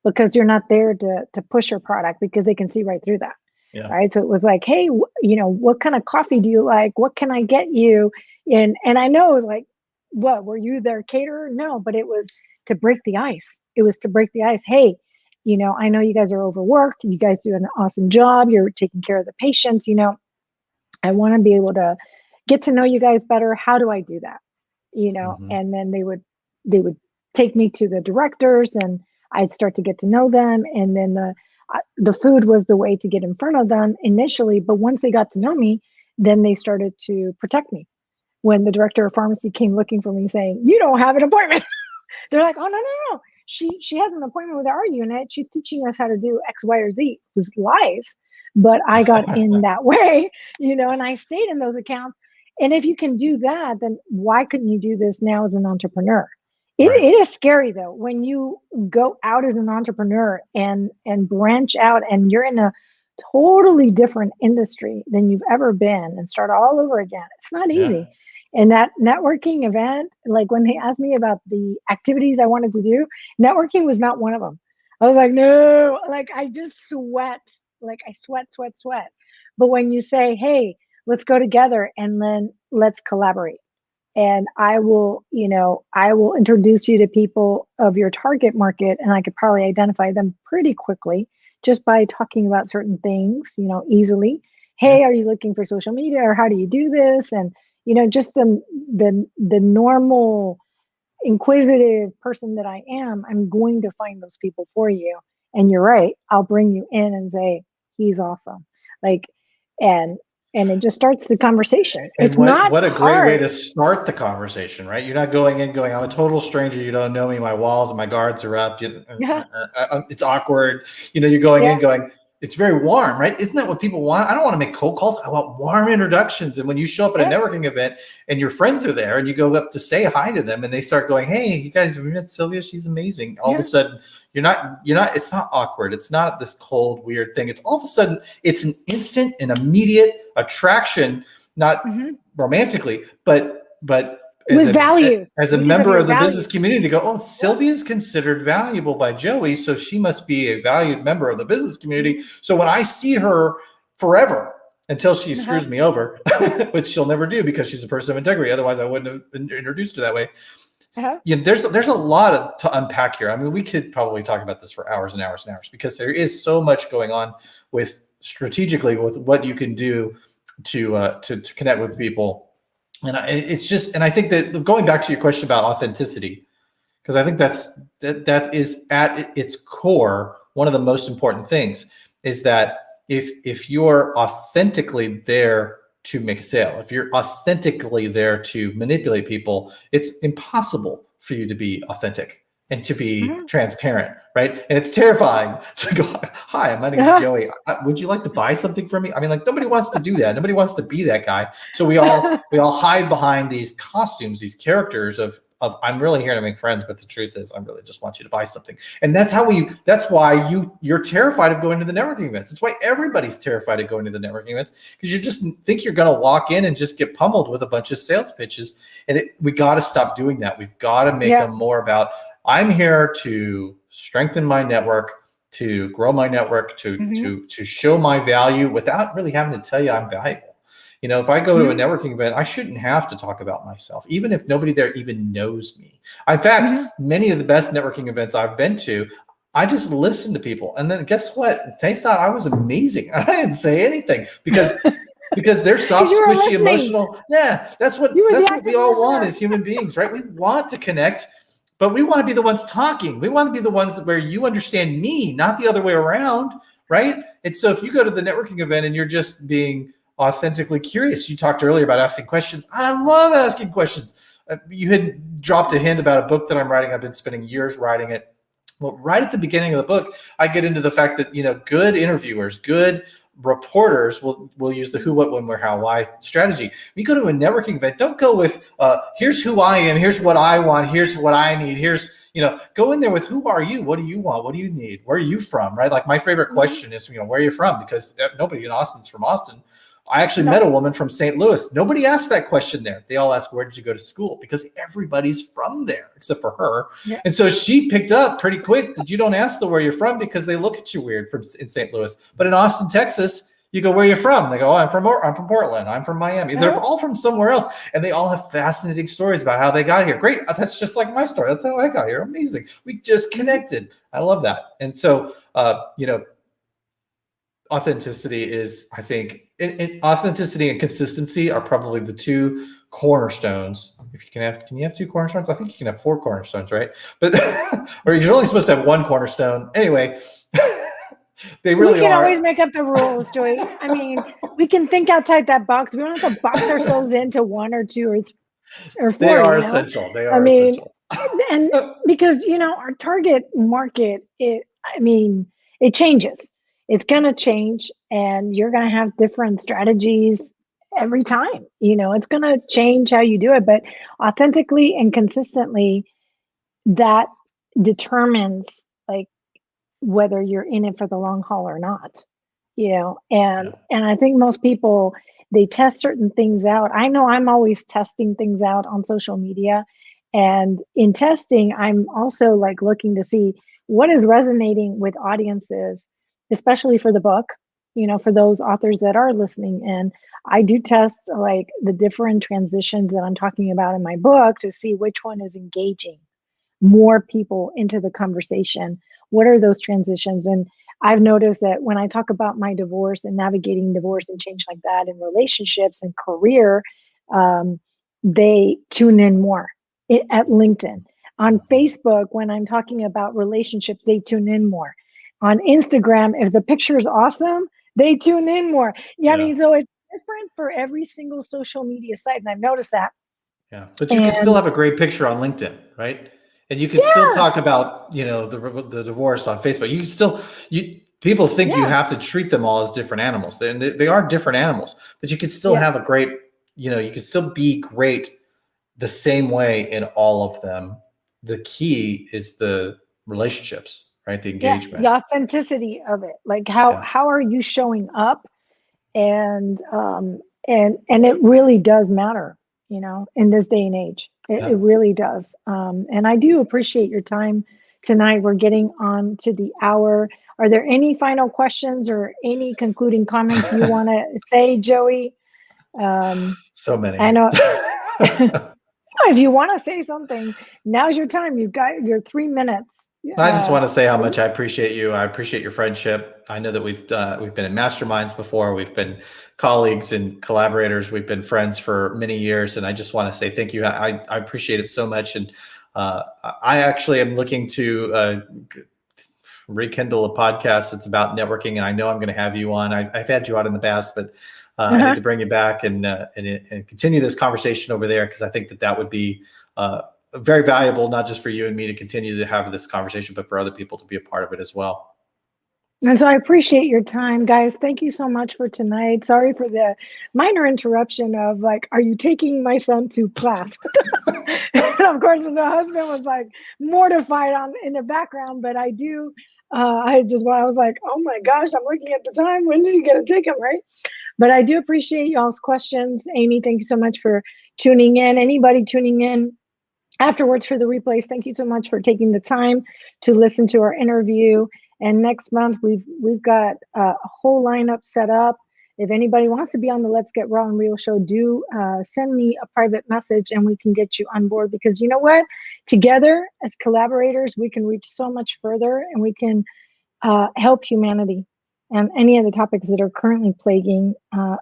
Because you're not there to push your product, because they can see right through that. Right. So it was like, hey, what kind of coffee do you like? What can I get you? And I know, like, what, were you their caterer? No, but it was to break the ice. It was to break the ice. Hey, I know you guys are overworked. You guys do an awesome job. You're taking care of the patients. I want to be able to get to know you guys better. How do I do that? And then they would take me to the directors, and I'd start to get to know them. And then the food was the way to get in front of them initially. But once they got to know me, then they started to protect me. When the director of pharmacy came looking for me saying, you don't have an appointment. They're like, oh, no. She has an appointment with our unit. She's teaching us how to do X, Y, or Z. It was lies. But I got in that way, and I stayed in those accounts. And if you can do that, then why couldn't you do this now as an entrepreneur? It is scary though, when you go out as an entrepreneur and branch out and you're in a totally different industry than you've ever been and start all over again. It's not easy. And that networking event, like when they asked me about the activities I wanted to do, networking was not one of them. I was like, no, like I just sweat. Like I sweat. But when you say, hey, let's go together and then let's collaborate. And I will introduce you to people of your target market, and I could probably identify them pretty quickly just by talking about certain things, easily. Hey, are you looking for social media, or how do you do this? And, just the normal inquisitive person that I am, I'm going to find those people for you. And you're right. I'll bring you in and say, he's awesome. And it just starts the conversation. And what a great way to start the conversation, right? You're not going in going, I'm a total stranger. You don't know me. My walls and my guards are up. It's awkward. You're going in going, it's very warm, right? Isn't that what people want? I don't want to make cold calls. I want warm introductions. And when you show up at a networking event and your friends are there and you go up to say hi to them and they start going, hey, you guys, have you met Sylvia? She's amazing. All of a sudden, you're not, it's not awkward. It's not this cold, weird thing. It's all of a sudden, it's an instant and immediate attraction, not romantically, but with values. As a member of the business community, to go, oh, Sylvia's considered valuable by Joey, so she must be a valued member of the business community. So when I see her forever, until she screws me over, which she'll never do because she's a person of integrity. Otherwise, I wouldn't have been introduced her that way. There's a lot to unpack here. I mean, we could probably talk about this for hours and hours and hours, because there is so much going on with strategically with what you can do to connect with people. And I think that going back to your question about authenticity, because I think that is at its core, one of the most important things is that if you're authentically there to make a sale, if you're authentically there to manipulate people, it's impossible for you to be authentic and to be transparent, right? And it's terrifying to go, hi, my name is Joey. Would you like to buy something from me? I mean, like, nobody wants to do that. Nobody wants to be that guy. So we all hide behind these costumes, these characters of I'm really here to make friends, but the truth is I really just want you to buy something. And that's why you're terrified of going to the networking events. It's why everybody's terrified of going to the networking events, because you just think you're going to walk in and just get pummeled with a bunch of sales pitches. And we got to stop doing that. We've got to make them more about, I'm here to strengthen my network, to grow my network, to show my value without really having to tell you I'm valuable. If I go to a networking event, I shouldn't have to talk about myself, even if nobody there even knows me. In fact, many of the best networking events I've been to, I just listened to people. And then guess what? They thought I was amazing. I didn't say anything because they're soft, squishy, emotional. Yeah, that's what we all want as human beings, right? We want to connect, but we want to be the ones talking. We want to be the ones where you understand me, not the other way around, right? And so if you go to the networking event and you're just being authentically curious, you talked earlier about asking questions. I love asking questions. You had dropped a hint about a book that I'm writing. I've been spending years writing it. Well, right at the beginning of the book, I get into the fact that, good interviewers, good reporters will use the who, what, when, where, how, why strategy. When you go to a networking event, don't go with, here's who I am, here's what I want, here's what I need, go in there with, who are you? What do you want? What do you need? Where are you from? Right? Like my favorite question is, where are you from? Because nobody in Austin's from Austin. I actually met a woman from St. Louis. Nobody asked that question there. They all asked, where did you go to school? Because everybody's from there except for her. Yeah. And so she picked up pretty quick that you don't ask where you're from because they look at you weird in St. Louis. But in Austin, Texas, you go, where are you from? They go, I'm from Portland. I'm from Miami. They're all from somewhere else. And they all have fascinating stories about how they got here. Great. That's just like my story. That's how I got here. Amazing. We just connected. I love that. And so, authenticity is, I think, authenticity and consistency are probably the two cornerstones. If you can you have two cornerstones? I think you can have 4 cornerstones, right? But or you're only supposed to have 1 cornerstone. Anyway, they really are. We can always make up the rules, Joey. I mean, we can think outside that box. We don't have to box ourselves into 1 or 2 or 4. They are essential. They are essential. And because our target market, it changes. It's going to change, and you're going to have different strategies every time. It's going to change how you do it, but authentically and consistently, that determines whether you're in it for the long haul or not. And I think most people, they test certain things out. I know I'm always testing things out on social media, and in testing, I'm also looking to see what is resonating with audiences, especially for the book, for those authors that are listening in. I do test the different transitions that I'm talking about in my book to see which one is engaging more people into the conversation. What are those transitions? And I've noticed that when I talk about my divorce and navigating divorce and change like that in relationships and career, they tune in more at LinkedIn. On Facebook, when I'm talking about relationships, they tune in more. On Instagram, if the picture is awesome, they tune in more. I mean, so it's different for every single social media site, and I've noticed that. Yeah, but you can still have a great picture on LinkedIn, right? And you can still talk about, the divorce on Facebook. You can still, people think you have to treat them all as different animals. They are different animals, but you can still have a great, you can still be great the same way in all of them. The key is the relationships. Right, the engagement, the authenticity of it. How are you showing up, and it really does matter, in this day and age. It really does. And I do appreciate your time tonight. We're getting on to the hour. Are there any final questions or any concluding comments you want to say, Joey? So many. I know. If you want to say something, now's your time. You've got your 3 minutes. I just want to say how much I appreciate you. I appreciate your friendship. I know that we've been in masterminds before. We've been colleagues and collaborators. We've been friends for many years, and I just want to say thank you. I appreciate it so much, and I actually am looking to rekindle a podcast that's about networking, and I know I'm going to have you on. I've had you on in the past, but I need to bring you back and continue this conversation over there, because I think that would be very valuable, not just for you and me to continue to have this conversation, but for other people to be a part of it as well. And so I appreciate your time, guys. Thank you so much for tonight. Sorry for the minor interruption of are you taking my son to class? of course, the husband was like mortified in the background, but I do. I was like, oh my gosh, I'm looking at the time. When is he going to take him, right? But I do appreciate y'all's questions. Amy, thank you so much for tuning in. Anybody tuning in afterwards for the replays, thank you so much for taking the time to listen to our interview. And next month, we've got a whole lineup set up. If anybody wants to be on the Let's Get Raw and Real show, do send me a private message and we can get you on board, because you know what? Together as collaborators, we can reach so much further, and we can help humanity and any of the topics that are currently plaguing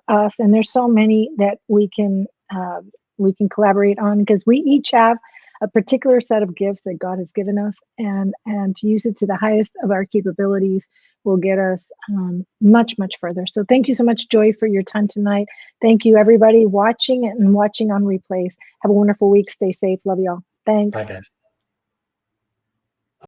us. And there's so many that we can collaborate on, because we each have a particular set of gifts that God has given us, and to use it to the highest of our capabilities will get us much, much further. So thank you so much, Joy, for your time tonight. Thank you, everybody watching and watching on replays. Have a wonderful week. Stay safe. Love y'all. Thanks. Bye, guys.